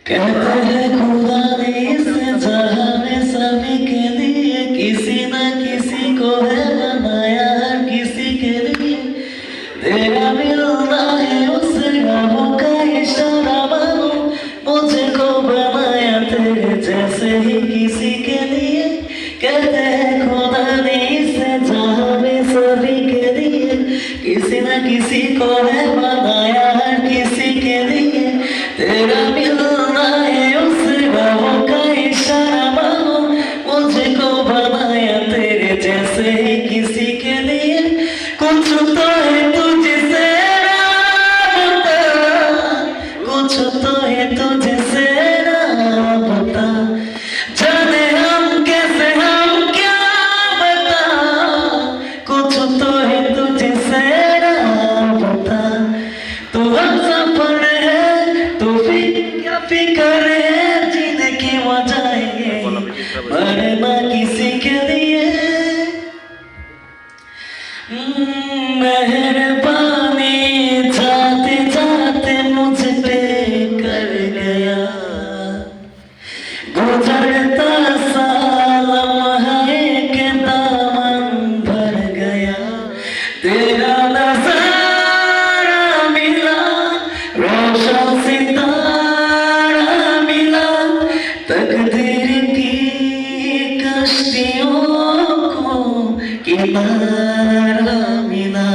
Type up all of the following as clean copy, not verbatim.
कहते हैं खुदा ने इस जहां में सभी के लिए किसी न किसी को है बनाया, हर किसी के लिए तेरा मिलना है उस रबों का इशारा मानो, मुझको बनाया तेरे जैसे ही किसी के लिए। कहते हैं खुदा ने इस जहां में सभी के लिए किसी न किसी को है बनाया, हर किसी के लिए तेरा मिलना है उस रबों का इशारा मानो, मुझको बनाया तेरे जैसे ही किसी के लिए। कुछ तो है तुझसे राबता, कुछ तो है तुझसे राबता, जाने हम कैसे हम क्या बता, कुछ तो है तुझसे राबता। तू हम सफर है, तू क्या फिकर है, जीने की वजह है मरना किसी के लिए। मेहरबानी जाते जाते मुझ पे कर गया, गुजरता साल लम्हा एक दामन भर गया, तेरा नजारा मिला, रोशन सितारा मिला, तकदीर की कश्तियों को किनारा मिला।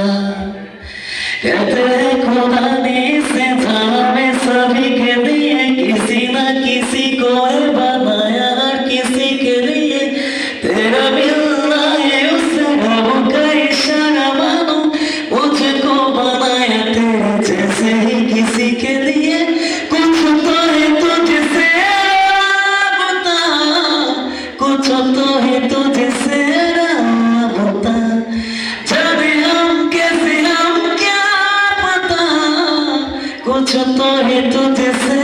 कहते हैं खुदा ने इसे जहां में सभी के लिए किसी न किसी को है बनाया, हर किसी के लिए तेरा मिलना है उस रबों का इशारा मानो, मुझको बनाया तेरे जैसे ही किसी के लिए। कुछ तो है तुझसे राबता, कुछ तो है तुझसे राबता, जाने हम कैसे हम क्या पता, कुछ तो है तुझसे